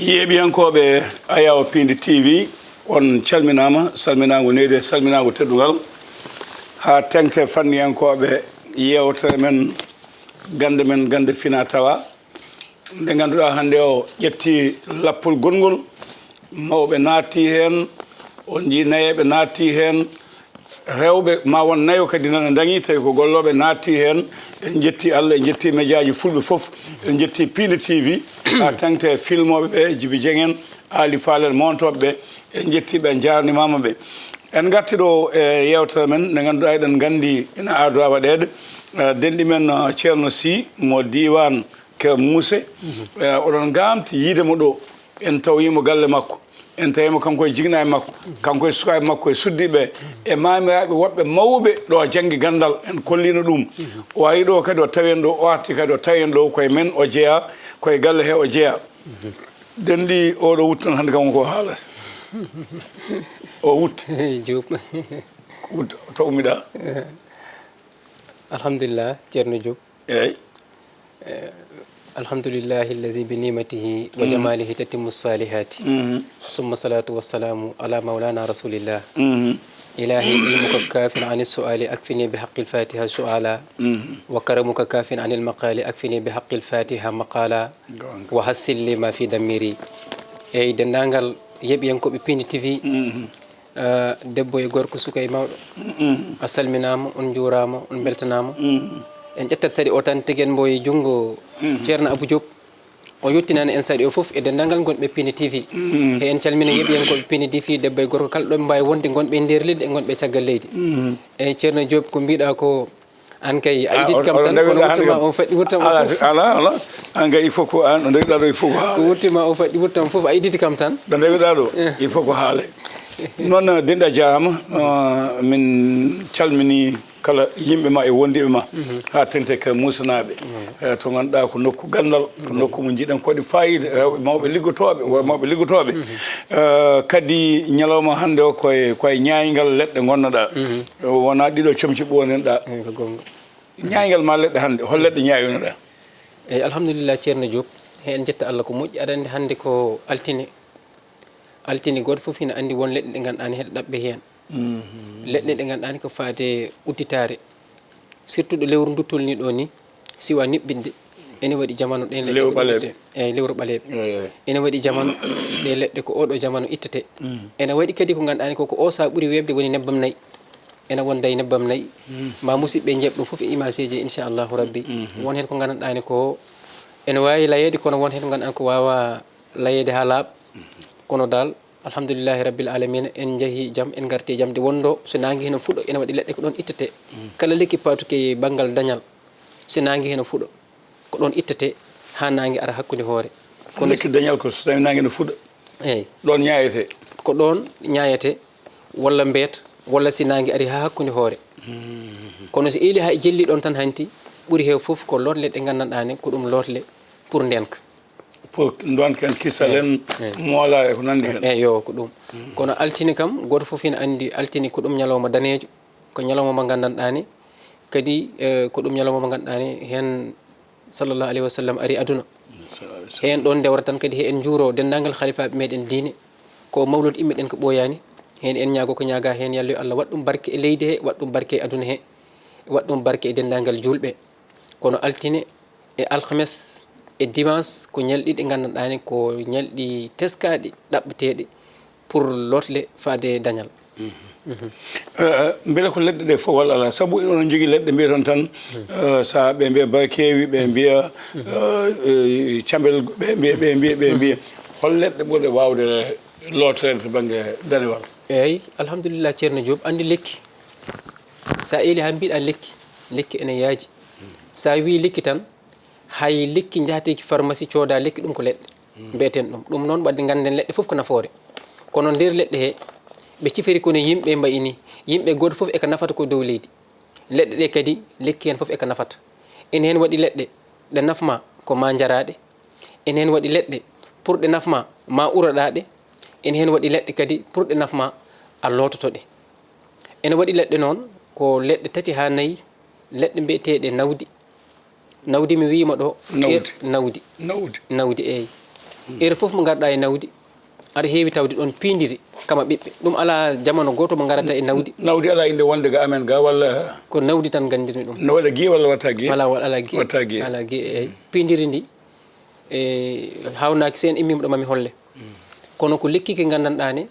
yeeɓiyankoɓe Ayaw Pindi TV on calminama salminago neyde salminago teddugal ha tengte fanniyankoɓe yewtere men gande fina tawa nde ganduɗa hande o ƴetti lappol gongol mawɓe naatti hen on ji nayeɓe naatti hen rewɓe ma won nayo kadi nana dañi tawi ko golloɓe naatti hen en jetti Allah en jetti médiaji fulɓe foof en jetti Pindi TV ha tengte filmoɓe ɓe Djiby Dieng en Ali Falel montoɓe ɓe en jettiɓe en jarnimama ɓe en garti ɗo e yewtere men nde ganduɗa eɗen gandi ina ardoa waɗede denɗi men ceerno Sy mo diwan ke Mousse oɗon gamti yiidemo ɗo en tawyimo galle makko en tawima kanko e jigna e makko kanko e sukaɓe makko e suddiɓe e mamiraɓe woɓɓe mawɓe ɗo janggue gandal en kollino ɗum o wayi ɗo kadi o tawi en ɗo o arti kadi o tawi en ɗo koye men o jeeya koye galle he o jeeya denɗi oɗo wuttan hande kanko ko haalata o wutta Diop wutta to ummiɗa alhamdulillah ceerno Diop eyyi alhamdulillahi allazi bi nimatihi wa jamalihi tatimmu salihati summa salatu wassalamu ala maulana rasulillah ilahi ilmuka kafin an suali akfini bi haqqi al-fatiha suala wa karamuka kafin an al-maqali akfini bi haqqi al-fatiha maqala wa hassil lima fi damiri eyyi dendagal yeɓiyankoɓe Pindi TV debbo e gorko suka e mawɗo a salminama on juurama on beltanama en ƴettat saɗi o tan tegen mbo e junggo ceerno Abou Diop o yettinani en saɗi o foof e dendagal gonɓe Pindi TV e en calmina yeɓiyankoɓe Pindi TV debbo e gorko kala ɗo mbawi wonde gonɓe nder leydi e gonɓe caggal leydi eyyi ceerno Diop ko mbiɗa ko an kay a idit kam tan kono wurtuma o faɗɗi wurtam ala an kay il faut ko an ɗo ndewiɗa ɗo il faut ko haale ko wurtima o faɗɗi wurtam foof a iditi kam tan ɗo ndewiɗa ɗo il faut ko haale noon denɗa jarama min calmini kala yimɓe ma e wondiɓe ma ha tengte ka musanaɓe to ganduɗa ko nokku gandal ko nokku mo jiiɗen ko waɗi fayida rewɓe mawɓe liggotoɓe kadi ñalawma hande o koye ñaygal leɗɗe gonnoɗa wona ɗiɗo comci ɓonenɗa ñaygal ma leɗɗe hande hol leɗɗe ñayunoɗa eyyi alhamdulillah ceerno Diop hen jetta Allah ko moƴƴi aɗa andi hande ko altine goto foof ina andi won leɗɗe ɗe ganduɗani heɗe ɗaɓɓe hen leɗɗe ɗe ganduɗani ko faade udditare surtout ɗo lewru duttolni ɗo ni siwa niɓɓinde ene waɗi jamanu ɗen leɗɗe eyyi lewru ɓaleɓe ene waɗi jamanu ɗe leɗɗe ko oɗo jamanu ittete ene waɗi kadi ko ganduɗani koko o sa ɓuuri webde woni nebbam nayyi ene wonda e nebbam nayyi ma musidɓe jeeb ɗum foof e image ji inchallahu rabbi won hen ko ganduɗani ko ene wawi layede kono won hen ko ganduɗani ko wawa layede ha laaɓa kono dal alhamdulillahi rabbil alamina en jeehi jaam en garti jaam de wondo so nangi heno fuɗo ene waɗi leɗɗe ko ɗon ittete kala lekki patuke banggal dañal so nangi heno fuɗo ko ɗon ittete ha nangi ara hakkude hoore kono lekki dañal ko so tawi nangi no fuɗa eyyi ɗon ñayete ko ɗon ñayete walla mbeeta walla si nangi ari ha hakkude hoore kono so eli ha e jelli ɗon tan hanti ɓuuri heew foof ko lotle ɗe gandanɗane ko ɗum lotle pour ndenka pour donken kisalen moola e ko nandi hen eyyi yo ko ɗum kono altine kam goto foof ina andi altine ko ɗum ñalawma danejo ko ñalawma mo gandanɗani kadi ko ɗum ñalawma mo gandanɗani hen sallallahu alayhi wa sallam ari aduna hen ɗon ndewra tan kadi he en juuro dendagal khalifaɓe meɗen diine ko mawlud imme ɗen ko ɓoyani hen en ñaago ko ñaaga hen yallo yo Allah waɗɗum barke e leydi he waɗɗum barke e aduna he waɗɗum barke e dendagal julɓe kono altine e alkhames e dimanche ko ñalɗi ɗi gandanɗani ko ñalɗi teskaɗi ɗaɓɓeteɗe pour lotle faade dañal beele ko leɗɗe ɗe fof walla ala saabu onon jogui leɗɗe mbiyaton tan sa ɓe mbiya bakewi ɓe mbiya cambel ɓe mbiya hol leɗɗe ɓurɗe wawde lotere to banggue danewal eyyi alhamdulillah ceerno Diop andi lekki sa eli ha mbiɗa lekki ene yaaji sa wi lekki tan hay lekki jahateki pharmacie cooda lekki ɗum ko leɗɗe mbiyeten ɗum noon wadde ganden leɗɗe foof ko nafoore kono nder leɗɗe he ɓe cifiri kono yimɓe mbayini yimɓe goto foof eko nafata ko dow leydi leɗɗe ɗe kadi lekki hen foof eko nafata ene hen waɗi leɗɗe ɗe nafma ko ma jaraɗe ene hen waɗi leɗɗe pour ɗe nafma ma uraɗaɗe ene hen waɗi leɗɗe kadi pour ɗe nafma a lototoɗe ene waɗi leɗɗe noon ko leɗɗe 3 ha 4 leɗɗe mbiyeteɗe nawdi mi wiima ɗo nawdi eyyi ere fof mo garɗa e nawdi aɗa heewi tawde ɗon piindiri kama ɓiɓɓe ɗum ala jamanu goto mo garata e nawdi nawdi ala inde wonde ga amen ga walla ko nawdi tan gandirmi ɗum no waɗa guiye walla watta guiye ala guiye watta guiye ala guiye eyyi piindiri ndi e hawnaki sen immima ɗo mami holle kono ko lekkiki gandanɗa ne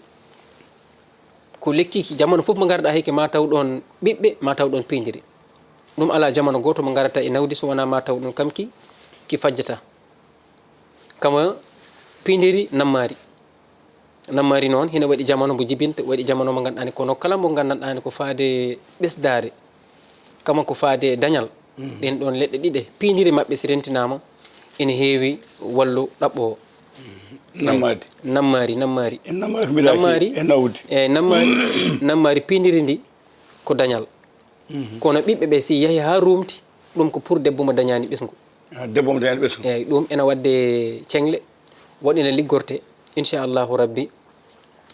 ko lekkiki jamanu fof mo garɗa heke ma taw ɗon ɓiɓɓe ma taw ɗon piindiri ɗum ala jamanu goto mo garata e nawdi so wona ma taw ɗum kam ki fajjata kama piindiri nammari noon hina waɗi jamanu mo jibinta waɗi jamanu mo ganduɗani kono kala mo gandanɗani ko faade ɓesdare kama ko faade dañal ɗen ɗon leɗɗe ɗiɗe piindiri mabɓe si rentinama ene heewi wallu ɗaɓɓowo nammari e nawdi eyyi nammari piindiri ndi ko dañal kono ɓiɓɓe ɓe si yaahi ha rumti ɗum ko pour debbo mo dañani ɓesgu eyyi ɗum ene wadde cengle waɗina liggorte inchallahu rabbi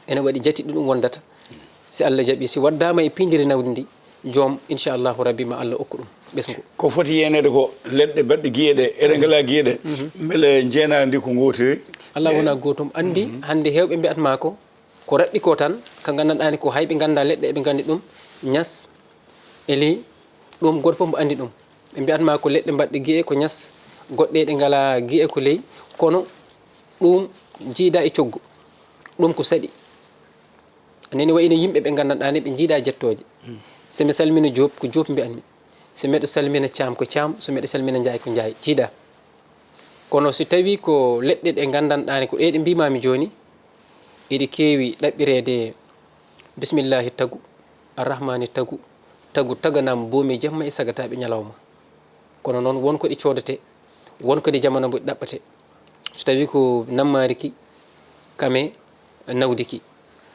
ene waɗi jati ɗum wondata si Allah jaaɓi si waddama e piindiri nawdi ndi joom inchallahu rabbi ma Allah okku ɗum ɓesgu ko foti yenede ko leɗɗe baɗɗe guiye ɗe eɗe ngala guiye ɗe beele jeenadi ndi ko gotoyi Allah wona gotum andi hande hewɓe mbiyatma ko raɓɓi ko tan ko gandanɗani ko hayɓe ganda leɗɗe eɓe gandi ɗum ñas eli ɗum goto fof mbo andi ɗum ɓe mbiyatma ko leɗɗe mbaɗɗe guiye ko ñas goɗɗe ɗe ngala guiye ko ley kono ɗum jiida e coggu ɗum ko saɗi neni wayino yimɓe ɓe gandanɗani ɓe jiida jettoje somi salmina Diop ko Diop mbiyanmi so miɗo salmina Thiam ko Thiam so miɗo salmina Ndiaye ko Ndiaye jiida kono so tawi ko leɗɗe ɗe gandanɗani ko ɗe mbimami joni eɗi keewi ɗaɓɓirede bisimillahi tagu arrahmani tagu taganama bomi jamma e sagataɓe ñalawma kono noon wonko ɗi codate wonko ɗi jamana mbo ɗi ɗaɓɓate so tawi ko nammari ki kame nawdi ki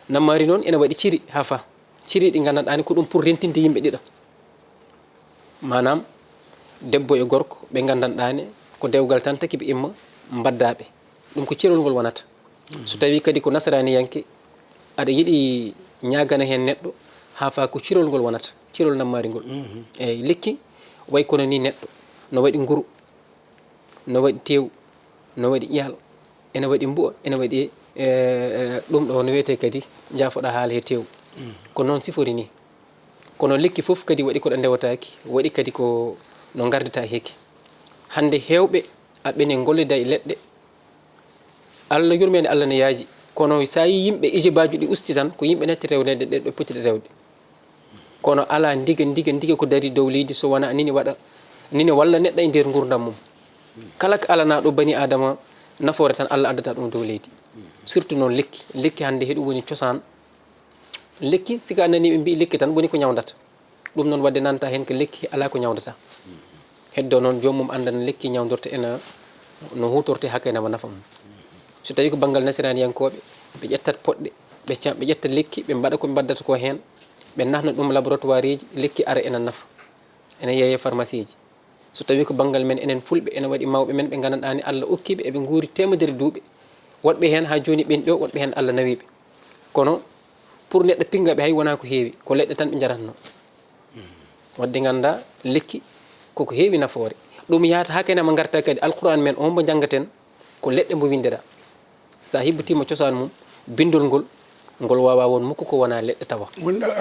nammari noon ene waɗi ciri ha fa ciri ɗi gandanɗani ko ɗum pour rentinde yimɓe ɗiɗo manam debbo e gorko ɓe gandanɗane ko dewgal tan taki ɓe imma mbaddaɓe ɗum ko cirol ngol wonata so tawi kadi ko nasarani yanke aɗa yiiɗi ñagana hen neɗɗo ha fa ko cirol ngol wonata cirol nammari ngol eyyi lekki way kono ni neɗɗo no waɗi nguru no waɗi tew no waɗi ƴaal ene waɗi mbu'a ene waɗi ɗum ɗo no wiyete kadi jaafoɗa haala he tew ko noon sifori ni kono lekki fof kadi waɗi koɗo ndewataki waɗi kadi ko no gardita heke hande hewɓe aɓene gollida e leɗɗe Allah yurmede Allah ne yaaji kono sa yi yimɓe ijibaji ɗi usti tan ko yimɓe netti rewnede ɗe ɗo pottiɗe rewde kono ala ndiga ko dari dow leydi so wona nini waɗa nini walla neɗɗo e nder gurdam mum kala ko alanaɗo bani adama nafoore tan Allah addata ɗum dow leydi surtout noon lekki hande heɗum woni cosaan lekki sika a nani ɓe mbi lekki tan woni ko ñawdata ɗum noon wadde nanta hen ko lekki ala ko ñawdata heddo noon jomum andana lekki ñawdorta ena no hutorte hakkenama nafa mum so tawi ko banggal nasiraniyankoɓe ɓe ƴettat poɗɗe ɓe ƴetta lekki ɓe mbaɗa ko ɓe mbaddata ko hen ɓe nahna ɗum laboratoire ji lekki ara ena nafa ene yeeye pharmacie ji so tawi ko banggal men enen fulɓe ene waɗi mawɓe men ɓe gandanɗani Allah okkiɓe eɓe guuri temedere duuɓi woɗɓe hen ha joni ɓen ɗo woɗɓe hen Allah nawiɓe kono pour neɗɗo pingaɓe hay wona ko heewi ko leɗɗe tan ɓe jaratno wadde ganda lekki koko heewi nafoore ɗum yahata ha kenema garta kadi alquran men on mo janggaten ko leɗɗe mbo windira sa hibbitima cosaan mum bindol ngol wawa won mukko ko wona leɗɗe tawa wonɗal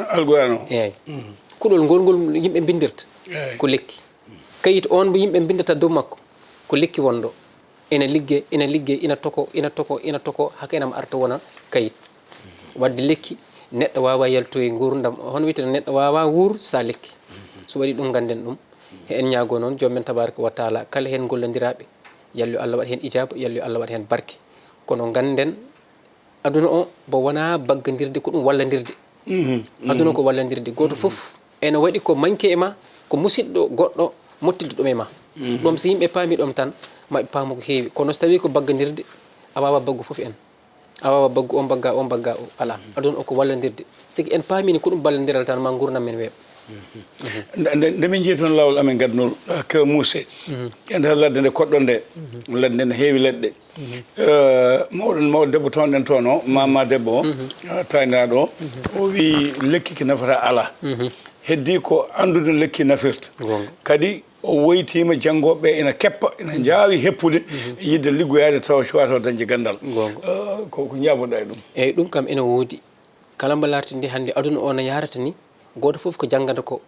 alquran o eyyi kuɗol ngol yimɓe bindirta ko lekki kayit on mo yimɓe bindata dow makko ko lekki wonɗo ina ligge ina toko hakkenam arta wona kayit wadde lekki neɗɗo wawa yalto e gurdam hono wiyeteno neɗɗo wawa wuur sa lekki so waɗi ɗum ganden ɗum en ñaago noon jomumen tabaraka wa taala kala hen gollodiraɓe yallu Allah waɗa hen ijaba yallu Allah waɗa hen barke kono ganden aduna o bo wona baggadirde ko ɗum walladirde aduna ko walladirde goto foof ene waɗi ko manque e ma ko musidɗo goɗɗo mottiɗo ɗum e ma ɗum so yimɓe paami ɗum tan maɓe paamu ko heewi kono so tawi ko baggadirde a wawa baggu foof en a wawa baggu on bagga o ala aduna o ko walladirde sigi en paamini ko ɗum ballodiral tan ma gurdam men weeɓa nde min jeeyi toon laawol amen gadnol ke Mousse e nder ladde nde koɗɗon nde ladde nde ne heewi leɗɗe mawɗo debbo toon ɗen toon o mama debbo o tawinaɗo o o wi lekki ki nafata ala heddi ko andude lekki nafirta kadi o woytima janggoɓe ina keppa ina jaawi heppude yidde liggoyade tawa cuwata dañde gandal ko jaaboɗa e ɗum eyyi ɗum kam ene woodi kala mbo larti ndi hannde aduna o no yarata ni goto foof ko janggata ko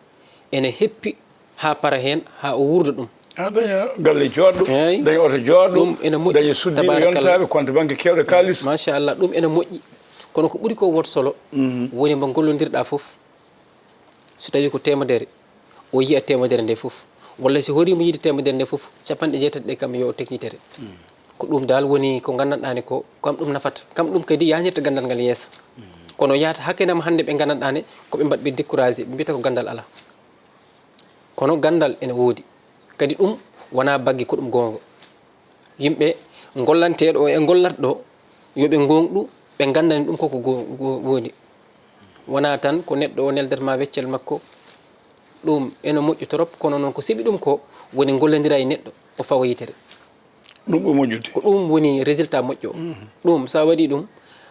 ene heppi ha para hen ha o wurda ɗum daña galle joɗɗo daña oto joɗɗo ene moƴƴi daña suddiɓe yontaɓe compte banque kewɗe kalis machallah ɗum ene moƴƴi kono ko ɓuuri ko woto solo woni mo gollodirɗa foof so tawi ko temedere o yiya temedere nde foof walla si horimo yiide temedere nde foof capanɗe jeetati ɗe kam yo technitere ko ɗum dal woni ko gandanɗani ko kam ɗum nafata kam ɗum kadi yañirta gandal ngal yeeso kono yaata hakkenama hande ɓe gandanɗane koɓe mbaɗɓe découragé ɓe mbiyata ko gandal ala kono gandal ene woodi kadi ɗum wona bagge ko ɗum gonga yimɓe gollanteɗo o e gollatɗo yoɓe gonɗu ɓe gandani ɗum koko woni wona tan ko neɗɗo o neldatma weccel makko ɗum ene moƴƴi trop kono noon ko siɓi ɗum ko woni gollodira e neɗɗo o fawa yitere ɗum ɓe moƴƴude ko ɗum woni résultat moƴƴo ɗum sa waɗi ɗum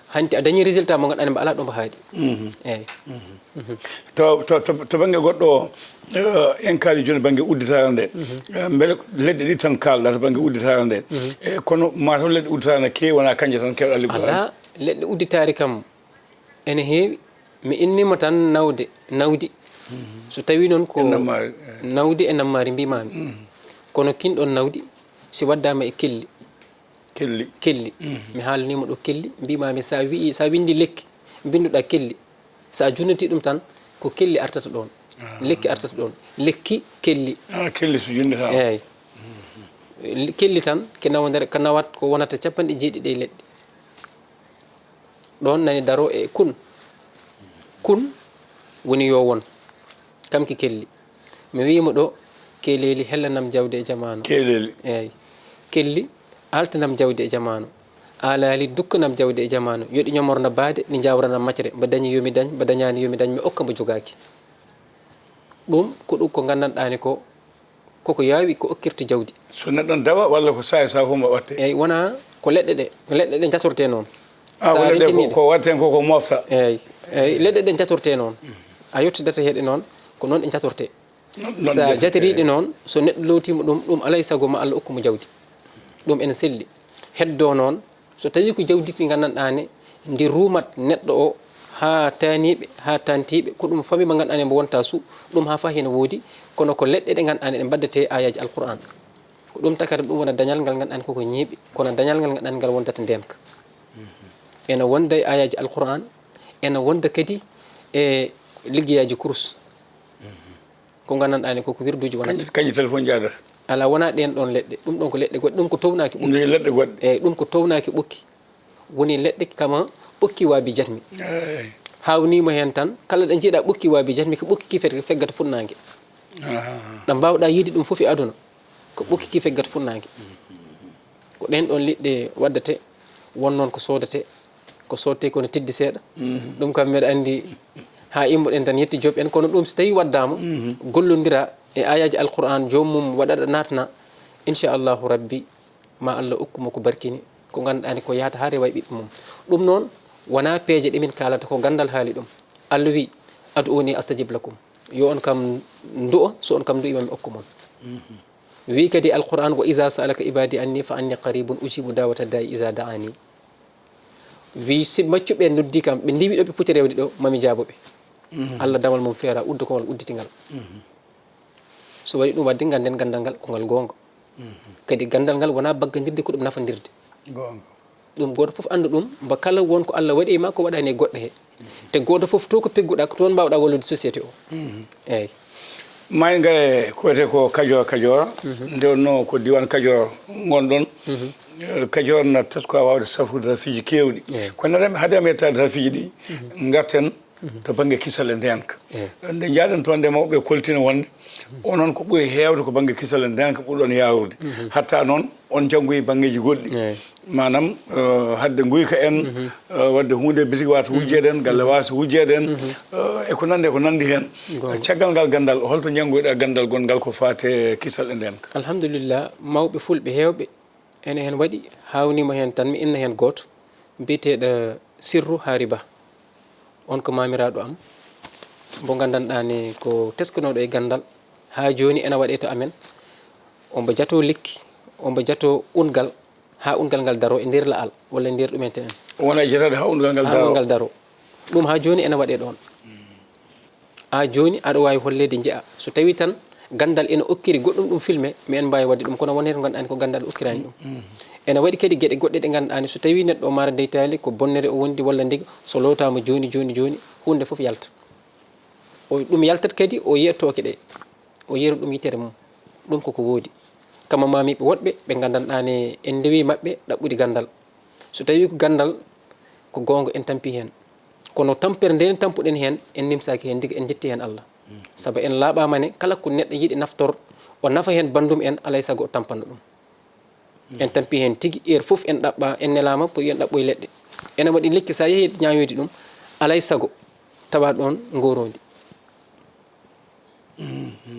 hanti a dañi résultat mo ganduɗa mbo ala ɗo mbo haaɗi eyyi to banggue goɗɗo o en kaali joni banggue udditare nde beele leɗɗe ɗi tan kalɗa to banggue udditare nde kono mataw leɗɗe udditare ne keewi wona kanje tan kewɗa liggo ala leɗɗe udditare kam ene heewi mi innima tan nawdi so tawi noon ko nawdi e nammari mbimami kono kinɗon nawdi si waddama e kelli mi haalanima ɗo kelli mbimami sa windi lekki binduɗa kelli sa junnati ɗum tan ko kelli artata ɗon lekki artata ɗon lekki kelli kelli so jundata eyyi kelli tan ke nawdere ko nawat ko wonata 90 leɗɗe ɗon nani daro e kun woni yo won kamki kelli mi wima ɗo keleli hellanam jawdi e jamanu keleli eyyi kelli altanam jawdi e jamanu alali dukkanam jawdi e jamanu yoɗi ñomorno baade ɗi jawranam maccere mba dañi yomi dañ mba dañani yomi dañ mi okka mbo jogaki ɗum ko ɗum ko gandanɗani ko koko yaawi ko okkirta jawdi so neɗɗon dawa walla ko saa e saa fof mbo watte eyyi wona ko leɗɗe ɗe jatorte noon leɗɗe ɗe ko watte koko mofta eyyi leɗɗe ɗe jatorte noon a yettidata heeɗe noon ko noon ɗe jatorte sa jatoriɗe noon so neɗɗo lowtima ɗum alay saago ma Allah okkumo jawdi ɗum ene selli heddo noon so tawi ko jawdi ki gandanɗane ndi rumat neɗɗo o ha taniɓe ha tantiɓe ko ɗum fami mo ganduɗane mbo wonta su ɗum ha fa hene woodi kono ko leɗɗe ɗe ganduɗane ɗe mbaddete ayaji alquran ko ɗum takata ɗum wona dañal ngal ganduɗane koko ñeeɓi kono dañal ngal ganduɗane ngal wondata ndenka ene wonda e ayaji alquran ene wonda kadi e liggueyaji course ko gandanɗani koko wirduji wonata kañƴi téléphone jadata ala wona ɗen ɗon leɗɗe ɗum ɗon ko leɗɗe goɗɗe ɗum ko townaki ɓokki leɗɗe goɗɗe eyyi ɗum ko townaki ɓokki woni leɗɗe kama ɓokki waabi jatmi hawnima hen tan kala ɗo jiiɗa ɓokki waabi jatmi ko ɓokki ki feggata funnague ɗo mbawɗa yiide ɗum foof e aduna ko ɓokki ki feggata funnague ko ɗen ɗon liɗɗe waddate won noon ko sodate kono teddi seeɗa ɗum kam mbeɗa andi ha immoɗen tan yetti joɓi en kono ɗum so tawi waddama gollodira e ayaji alquran jomum waɗaɗa natna inchallahu rabbi ma Allah okkuma ko barkini ko ganduɗani ko yahata ha rewa e ɓiɓɓe mum ɗum noon wona peeje ɗemin kalata ko gandal haali ɗum Allah wi ad'uni astajib lakum yo on kam du'o so on kam du'ima mi okkumon wi kadi alquran wa iza sa'alaka ibadi anni fa anni qaribun ujibu dawata da'i iza da'ani wi si maccuɓe noddi kam ɓe ndiwi ɗo ɓe puti rewde ɗo mami jaaboɓe Allah damal mum feera uddu ko ngal udditigal so waɗi ɗum wadde ganden gandal ngal ko ngal gonga kadi gandal ngal wona baggadirde ko ɗum nafadirde ɗum goto foof anda ɗum mba kala wonko Allah waɗi ma ko waɗani e goɗɗo he te goto foof to ko pegguɗa ko toon mbawɗa wallude société o eyyi may ngare ko wiyete ko Kajoor nde wonno ko diwan Kajoor gonɗon Kajoor na tasko a wawde safude rafiji kewɗi kono haade am yettade rafiji ɗi garten to bange kisal e ndenka nde jaaɗen toon nde mawɓe koltina wonde onon ko ɓuri heewde ko bange kisal e ndenka ɓurɗon yawrude hatta noon on janngoyi bangeji goɗɗi manam hadde guyka en wadde hunde bisigi wata wujjede en galle wasa wujjede en e ko nandi hen caggal ngal gandal holto janngoyɗa gandal gongal ko fate kisal e ndenka alhamdulillah mawɓe fulɓe heewɓe ene hen waɗi hawnima hen tan mi inna hen goto mbiyeteɗo sirru hariba on ko mamiraɗo am mo gandanɗani ko teskanoɗo e gandal ha joni ene waɗe to amen omo jato lekki omo jato ungal ha ungal ngal daro e nder laal walla e nder ɗumenten en wona jetade ha ungal ngal daro ɗum ha joni ene waɗe ɗon ha joni aɗa wawi hollede jeeya so tawi tan gandal ene okkiri goɗɗum ɗum filmé mi en mbawi wadde ɗum kono wonde to ganduɗani ko gandal okkirani ɗum ene waɗi kadi gueɗe goɗɗe ɗe ganduɗani so tawi neɗɗo o mara deytali ko bonnere o wondi walla ndiga so lowtama joni hunde foof yalta o ɗum yaltat kadi o yiya tooke ɗe o yeera ɗum yitere mum ɗum koko woodi kama mamiɓe woɗɓe ɓe gandanɗani en ndewi mabɓe ɗaɓɓude gandal so tawi ko gandal ko gonga en tampi hen kono tampere nde tampuɗen hen en nimsaki hen diga en jetti hen Allah saabu en laaɓamane kala ko neɗɗo yiiɗi naftor o nafa hen bandum en alay saago o tampana ɗum en tampi hen tigui heure foof en ɗaɓɓa en nelama pour en ɗaɓɓoye leɗɗe ene waɗi lekki sa yeehi ñayoyde ɗum alay saago tawa ɗon gorodi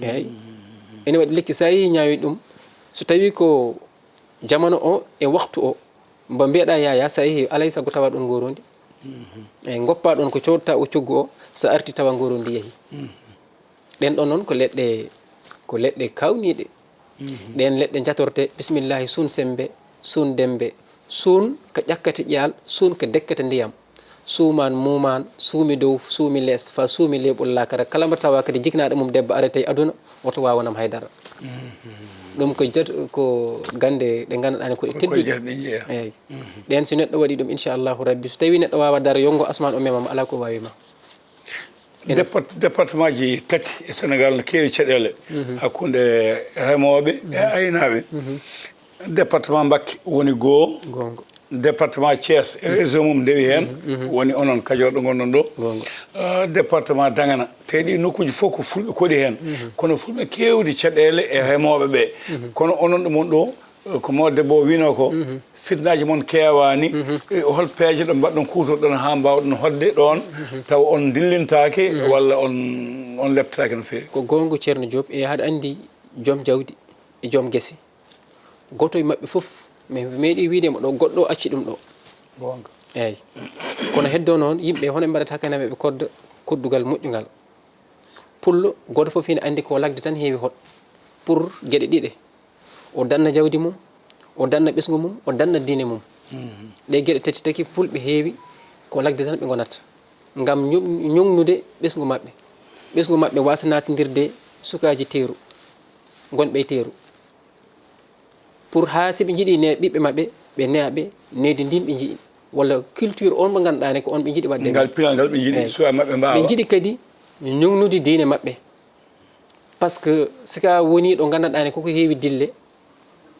eyyi ene waɗi lekki sa yeehi ñayoyde ɗum so tawi ko jamano o e waktu o mbo mbiyeɗa yaya sa yeehi alay saago tawa ɗon gorodi eyyi goppa ɗon ko cotta o coggu o sa arti tawa gorodi yeehi ɗen ɗon noon ko leɗɗe kawniɗe ɗen leɗɗe jatorte bisimillahi sun sembe sun dembe sun ko ƴakkate ƴaal sun ko dekkate ndiyam suuman muman suumi dow suumi less fa suumi leeɓol lakara kala mbo tawa kadi jignaɗo mum debbo arete aduna oto wawanam haydara ɗum ko gande ɗe ganduɗani koɗe tedduɗe eyyi ɗen so neɗɗo waɗi ɗum inchallahu rabbi so tawi neɗɗo wawa dara yongo asman o memama ala ko wawima département ji tati e sénégal no keewi caɗele hakkude remoɓe e aynaɓe département Mbacké woni goho département Thiès e région mum ndewi hen woni onon Kajoor gonɗon ɗo département Dagana teɗi nokkuji fof ko fulɓe koɗi hen kono fulɓe kewdi caɗele e remoɓe ɓe kono onon ɗo mon ɗo ko modebbo o wino ko fitnaji moon kewani hol peeje ɗo mbaɗɗon kutorɗon ha mbawɗon hodde ɗon taw on dillintake walla on leptaki no fewi ko gonga ceerno Diop e haɗa andi joom jawdi e joom guese goto e mabɓe foof mi meeɗi widemo ɗo goɗɗo acci ɗum ɗo gonga eyyi kono heddo noon yimɓe hono ɓe mbaɗata hakkanaɓe ɓe kodda koddugal moƴƴugal pullo goto foof ine andi ko lagde tan heewi hot pour gueɗe ɗiɗe o danna jawdi mum o danna ɓesgu mum o danna diine mum ɗe gueɗe tati taki fulɓe heewi ko lagde tan ɓe gonata gam ñognude ɓesgu mabɓe wasa natindirde sukaji teeru gonɓe teeru pour ha siɓe jiiɗi ne ɓiɓɓe mabɓe ɓe neaɓe neydi ndin ɓe jii walla culture on mo ganduɗani ko on ɓe jiiɗi wadde ngal pilal ngal ɓe jiiɗi suwa mabɓe mbawa ɓe jiiɗi kadi ñognude diine mabɓe par ce que sika woni ɗo gandanɗani koko heewi dille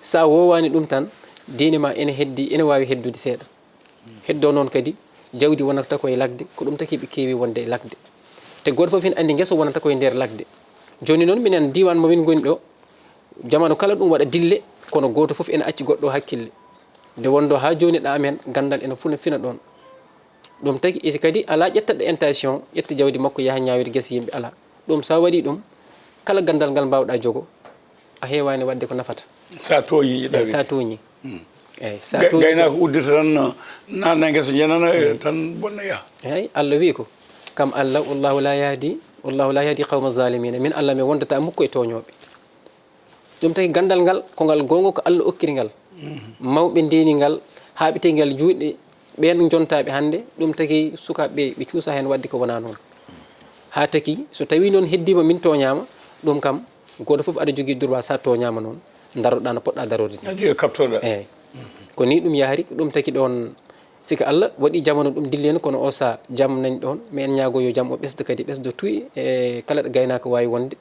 sa wowani ɗum tan diine ma ene wawi heddude seeɗa heddo noon kadi jawdi wonata koye lagde ko ɗum taki ɓe keewi wonde e lagde te goto foof ene andi guesa wonata koye nder lagde joni noon minen diwan momin goni ɗo jamanu kala ɗum waɗa dille kono goto foof ene acci goɗɗo hakkille nde wondo ha joni ɗa amen gandal ene fina ɗon ɗum tagi isi kadi ala ƴettaɗo intention ƴetta jawdi makko yaaha ñawide guesa yimɓe ala ɗum sa waɗi ɗum kala gandal ngal mbawɗa jogo a heewani wadde ko nafata sa tooñi sa tooñi eyyi sa gaynako uddita tan nanna guesa jenana tan bonna yaha eyyi Allah wi ko kam Allah wallahu la yahdi qawma zalimina min Allah mi wondata mukko e toñoɓe ɗum taki gandal ngal ko ngal gonga ko Allah okkiri ngal mawɓe ndeni ngal haaɓete ngal juuɗe ɓen jontaɓe hande ɗum taki sukaɓe ɓe cuusa hen wadde ko wona noon ha taki so tawi noon heddima min toñama ɗum kam goto foof aɗa jogui droit sa toñama noon daroɗa no poɗɗa darode ni kaptoɗa eyyi ko ni ɗum yahari ɗum taki ɗon sika Allah waɗi jamanu ɗum dilleno kono o sa jaam nani ɗon mi en ñaago yo jaam o ɓesda kadi ɓesdo tuy e kala ɗo gaynako wawi wonde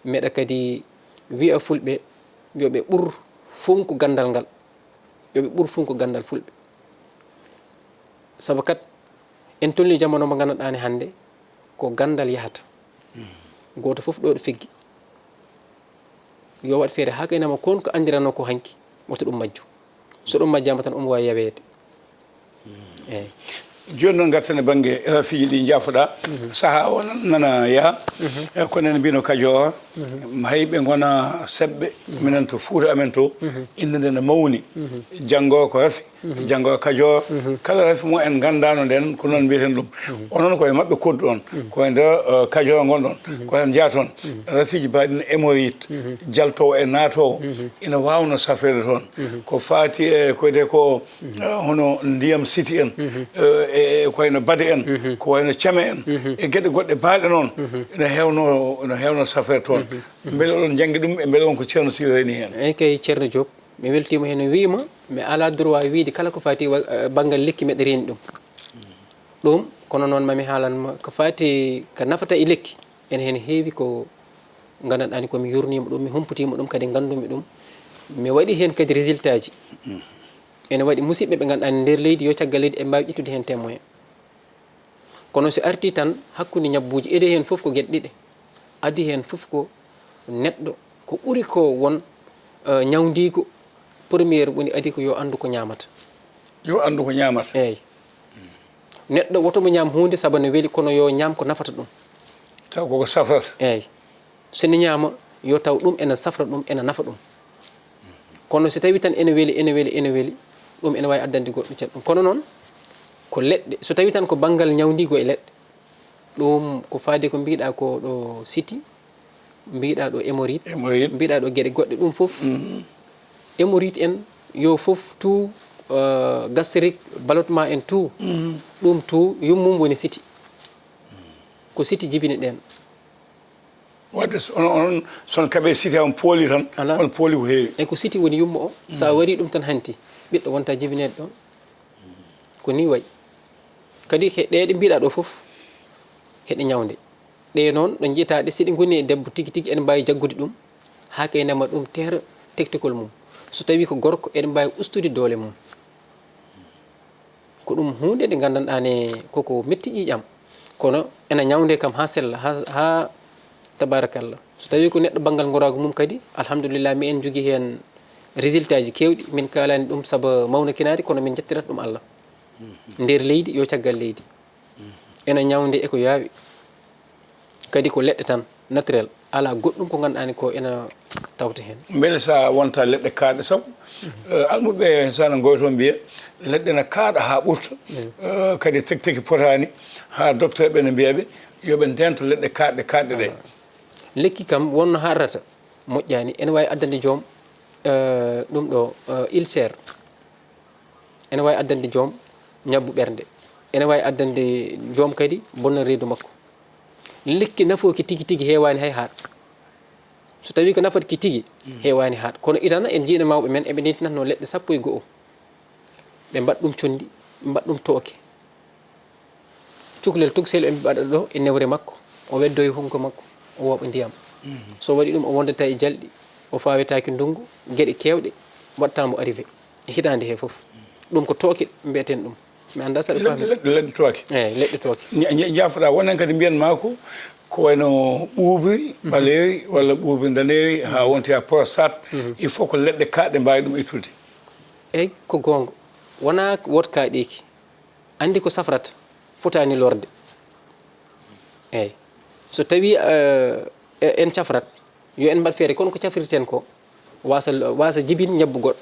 meɗa kadi wiya fulɓe yoɓe ɓuur funko gandal ngal yoɓe ɓuur funko gandal fulɓe saabu kat en tolni jamanu mo gandanɗani hande ko gandal yahata goto fof ɗo ɗo feggi yo waɗ feere ha kaynama kon ko andirano ko hanki woto ɗum majju so ɗum majjama tan omo wawi yaweede eyyi joni noon garten e banggue fiji ɗi jaafoɗa saaha o nana yaaha ko nen mbino Kajoor hay ɓe gona seɓɓe minen to Fouta amen to inde nde ne mawni janggo ko rafi janggo Kajoor kala rafi mo en gandano nden ko noon mbiyeten ɗum onon koye mabɓe koddu on koye nder Kajoor gonɗon ko hen jeeya toon rafiji mbaɗino hémorroïde jaltowo e naatowo ina wawno safrede toon ko faati e koyde ko hono ndiyam siti en e ko wayno bade en ko wayno came en e gueɗe goɗɗe baaɗe noon ene hewno safrede toon beele oɗon janggi ɗum e beele on ko ceerno Sy reeni hen eyyi kay ceerno Diop mi weltima hen wiima mi ala droit wiide kala ko fati banggal lekki meɗe reeni ɗum ɗum kono noon mami haalanma ko fati ko nafata e lekki ene hen heewi ko gandanɗani komi yurnima ɗum mi humpitimo ɗum kadi gandumi ɗum mi waɗi hen kadi résultat ji ene waɗi musidɓe ɓe ganduɗa nder leydi yo caggal leydi e mbawi ƴettude hen témoin kono so arti tan hakkude ñabbuji ede hen foof ko gueɗe ɗiɗi adi hen foof ko neɗɗo ko ɓuuri ko won ñawdigo premiére woni adi ko yo andu ko ñamata yo andu ko ñamata eyyi neɗɗo wotomo ñaam hunde saabu ne weeli kono yo ñaam ko nafata ɗum taw koko safrata eyyi sone ñaama yo taw ɗum ene safra ɗum ene nafa ɗum kono so tawi tan ene weeli ɗum ene wawi addande goɗɗo ceɗ ɗum kono noon ko leɗɗe so tawi tan ko banggal ñawdigo e leɗɗe ɗum ko faade ko mbiɗa ko ɗo siti mbiɗa ɗo hémorroïde mbiɗa ɗo gueɗe goɗɗe ɗum foof hémorroïde en yo foof tout gastrique ballottement en tout ɗum tout yummum woni siti ko siti jibini ɗen wadde onon son kaɓe siti on pooli tan on pooli ko heewi eyyi ko siti woni yumma o sa wari ɗum tan hanti ɓiɗɗo wonta jibinede ɗon ko ni wayi kadi ɗe ɗe mbiɗa ɗo foof heɗe ñawde ɗe noon ɗo jiitaɗe siɗi goni e debbo tigui tigui ene mbawi jaggude ɗum ha kaynama ɗum teera tektikol mum so tawi ko gorko eɗen mbawi ustude doole mum ko ɗum hunde nde gandanɗane koko metti ƴiƴam kono ene ñawde kam ha sella ha tabarakallah so tawi ko neɗɗo banggal gorago mum kadi alhamdulillah mi en jogui hen résultat ji kewɗi min kalani ɗum saabu mawna kinari kono min jettirata ɗum Allah nder leydi yo caggal leydi ene ñawde eko yaawi kadi ko leɗɗe tan naturel ala goɗɗum ko ganduɗani ko ena tawta hen beele sa wonta leɗɗe kaaɗe saabu almuɓe sana goyto mbiya leɗɗe ne kaaɗa ha ɓurta kadi teki potani ha docteur ɓe ne mbiyaɓe yoɓe ndento leɗɗe kaaɗe ɗe lekki kam wonno harrata moƴƴani ene wawi addande joom ɗum ɗo ulcère ene wawi addande joom ñabbu ɓernde ene wawi addande joom kadi bonna reedu makko lekki nafoki tigui tigui hewani hay haaɗ so tawi ko nafata ki tigui hewani haaɗ kono idana en jiiɗa mawɓe men eɓe ndentinatno leɗɗe 11 ɓe mbaɗa ɗum condi ɓe mbaɗa ɗum tooke cukalel tugsel ɓe mbaɗa ɗo e newre makko o weddo e hunko makko o woɓa ndiyam so waɗi ɗum o wondata e jalɗi o fawetaki ndungu gueɗe kewɗe wattamo arrivé e hitande he foof ɗum ko tooke mbiyeten ɗum mi anda saɗa faami leɗɗe tooke eyyi leɗɗe tooke jaafoɗa wonen kadi mbiyanma ko wayno ɓuuɓri ɓaleeri walla ɓuuɓri daneeri ha wonti ha prostate il faut ko leɗɗe kaaɗe mbawi ɗum ittude eyyi ko gonga wona wot kaaɗeki andi ko safrata fotani lorde eyyi so tawi en cafrat yo en mbaɗ feere kono ko cafrirten ko wasa jibin ñabbu goɗɗo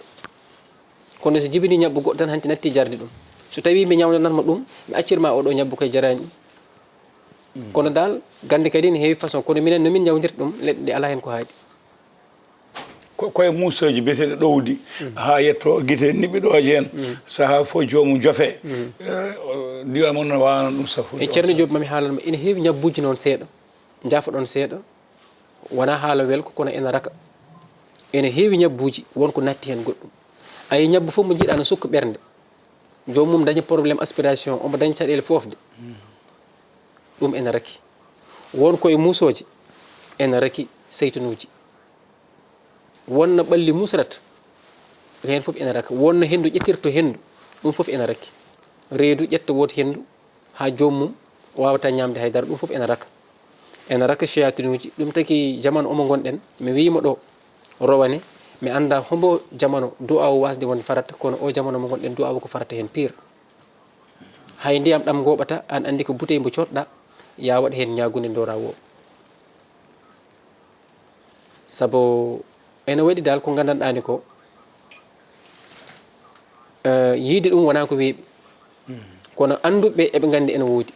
kono so jibini ñabbu goɗɗo tan hanti natti jarde ɗum so tawi mi ñawdanatma ɗum mi accirma oɗo ñabbu koye jarani kono dal gande kadi ne heewi façon kono minen nomin ñawdirta ɗum leɗɗe ɗe ala hen ko haaɗi koye musoji biyeteɗe ɗowdi ha yetto guite niɓɓiɗoje hen saaha fo jomum jofe diwal moon no wawano ɗum safude e ceerno Diop mami haalanma ene heewi ñabbuji noon seeɗa jaafoɗon seeɗa wona haala welko kono ene raka ene heewi ñabbuji wonko natti hen goɗɗum ayi ñabbu fof mo jiiɗa no sukka ɓernde jomum daña probléme aspiration omo daña caɗele fofde ɗum ene raki wonko e musoje ene raki seytanuji wonno ɓalli musrata hen foof ene raka wonno hendu ƴettirto hendu ɗum foof ene raki reedu ƴetta woto hendu ha jommum wawata ñamde haydara ɗum fof ena raka cheyatinuji ɗum taki jamanu omo gonɗen mi wima ɗo rowane mi anda hombo jamanu du'awu wasde wonde farata kono o jamanu mo gonɗen du'awu ko farata hen pire hay ndiyam ɗam goɓata an andi ko bouteille mbo coɗɗa ya waɗa hen ñagude dora wo saabu ene waɗi dal ko gandanɗani ko yiide ɗum wona ko weeɓi kono anduɓe eɓe gandi ene woodi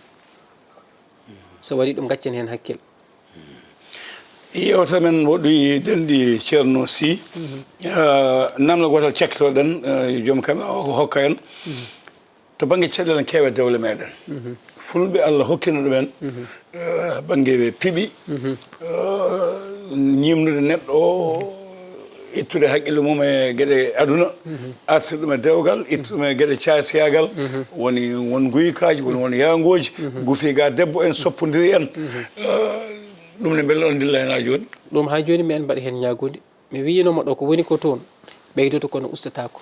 so waɗi ɗum gaccen hen hakkille yewta men woɗɗoyi denɗi ceerno Sy namdo gotal cekkitoɗen joom kam o hokka en to banggue caɗele en keewe dewle meɗen fulɓe Allah hokkino ɗumen banggue piiɓi ñimnude neɗɗo o ittude haqqille mum e gueɗe aduna artir ɗum e dewgal itta ɗum e gueɗe casiyagal woni won guykaji won yangoji guufi ga debbo en soppodiri en ɗum ne beele on dilla hen ha joni ɗum ha joni mi en mbaɗa hen ñagude mi winomo ɗo ko woni ko toon ɓeydoto kono ustatako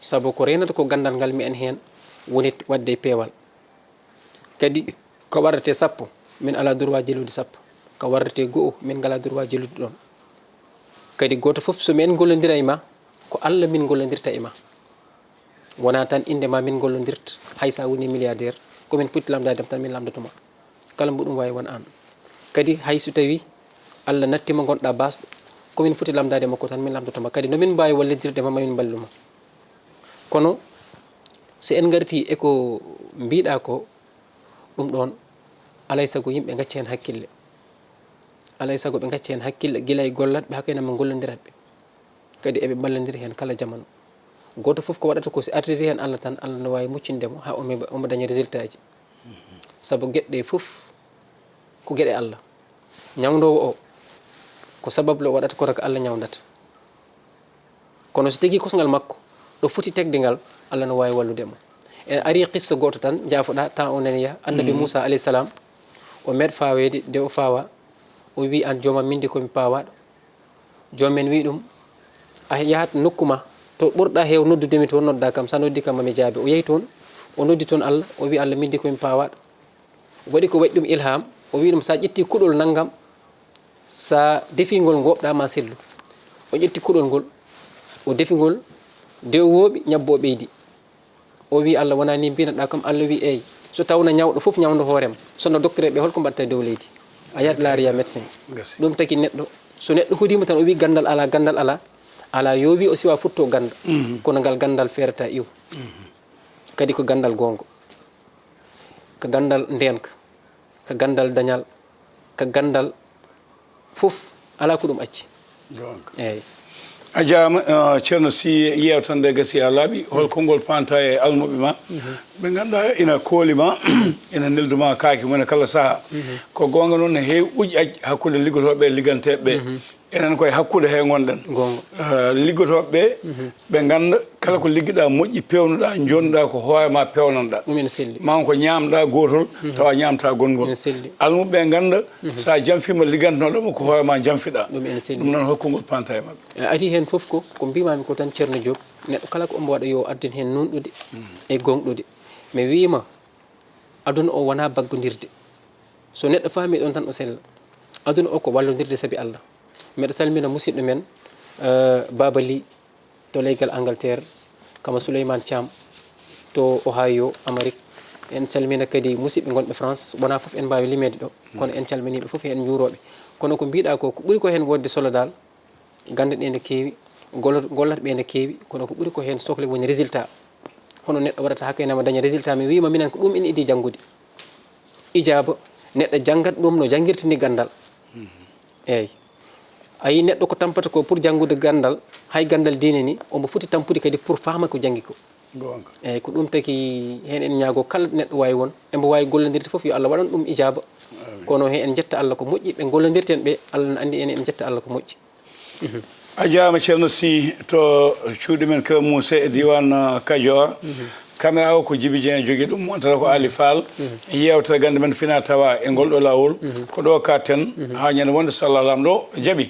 saabu ko renata ko gandal ngal mi en hen woni wadde e peewal kadi ko warrate 10 min ala droit jeelude 10 ko warrate go'o min ngala droit jeelude ɗon kadi goto foof so min gollodira e ma ko Allah min gollodirta e ma wona tan inde ma min gollodirta hay sa woni milliardaire komin putti lamdade tan min lamdotoma kala mbo ɗum wawi won an kadi hay so tawi Allah nattima gonɗa basɗo komin foti lamdade makko tan min lamdotoma kadi nomin mbawi wallidirde ma mamin balluma kono so en garti eko mbiɗa ko ɗum ɗon alay sago yimɓe gacci hen hakkille alay sago ɓe gacci hen hakkille guila e gollatɓe hakkene mo gollodiratɓe kadi eɓe ballodiri hen kala jamanu goto foof ko waɗata ko si ardiri hen Allah tan Allah ne wawi muccindemo ha omo daña résultat ji saabu gueɗɗe foof ko gueɗe Allah ñawdowo o ko sabable o waɗata koto ko Allah ñawdata kono so tigui kosgal makko ɗo foti tegde ngal Allah no wawi walludemo en ari qissa goto tan jaafoɗa temps o nani yaha annabi Moussa alayhi salam o meeɗ fawede nde o fawa o wi an joomam minde komi pawaɗo joomen wi ɗum a yahat nokkuma to ɓurɗa heew noddudemi toon nodda kam sa noddi kam mami jaabe o yeehi toon o noddi toon Allah o wi Allah minde komi pawaɗo waɗi ko waɗi ɗum ilham o wi ɗum sa ƴetti kuɗol naggam sa defingol goɓɗa ma sellu o ƴetti kuɗol ngol o defingol dewoɓe ñabbo ɓeydi o wi Allah wona ni mbinoɗa kam Allah wi eyyi so tawno ñawɗo foof ñawdo hoorema sono docteur ɓe holko mbatta dow leydi a yiyat laariya médecin ɗum taki neɗɗo so neɗɗo hoodima tan o wi gandal ala yo wi o siwa futto ganda kono ngal gandal feerata iw kadi ko gandal gongo ko gandal ndenka ko gandal dañal ko gandal fof ala ko ɗum acci eyyi a jaama ceerno Sy yewtande gasi ha laaɓi holko ngol panta e almuɓe ma ɓe ganduɗa ina koolima ina nelduma kaake mune kala saaha ko gonga noon ne heewi uƴƴaj hakkude liggotoɓe e ligganteɓe enen koye hakkude he gonɗen liggotoɓe ɓe ganda kala ko ligguiɗa moƴƴi pewnuɗa jonnuɗa ko hoorema pewnanɗa ma ko ñamɗa gotol tawa ñamta gongol almuɓe ganda sa janfima liggantanoɗoma ko hoorema janfiɗa ɗum noon hokkugol panta e mabɓe ari hen foof ko mbimami ko tan ceerno Diop neɗɗo kala ko omo waɗa yo ardin hen nunɗude e gonɗude mi wima aduna o wona baggodirde so neɗɗo faami ɗon tan o sella aduna o ko wallodirde saabi Allah mbeɗa salmina musidɗo men Baba Ly to leygal Angleterre kama Souleymane Thiam to Ohio Amérique en calmina kadi musidɓe gonɓe France wona foof en mbawi limede ɗo kono en calminiɓe foof en juuroɓe kono ko mbiɗa ko ɓuuri ko hen wodde solo dal gande ɗe ne keewi gollat ɓe ne keewi kono ko ɓuuri ko hen sohle woni résultat hono neɗɗo waɗata hakkenema daña résultat mi wima minen ko ɗum ina idi janggude ijaba neɗɗo janggat ɗum no janguirta ni gandal eyyi ayi neɗɗo ko tampata ko pour janggude gandal hay gandal diine ni omo foti tampude kadi pour fama ko janggi ko eyyi ko ɗum taki hen en ñaago kala neɗɗo wawi won embo wawi gollodirde foof yo Allah waɗan ɗum ijaba kono hen en jetta Allah ko moƴƴi ɓe gollodirten ɓe Allah ne andi en jetta Allah ko moƴƴi a jaama ceerno Sy to cuuɗi men Kër Moussa e diwan Kadior caméra o ko Djiby Dieng jogui ɗum montata ko Ali Fall yewtere gande men fina tawa e ngol ɗo lawol ko ɗo katten ha ñande wonde so Allah lamɗo jaaɓi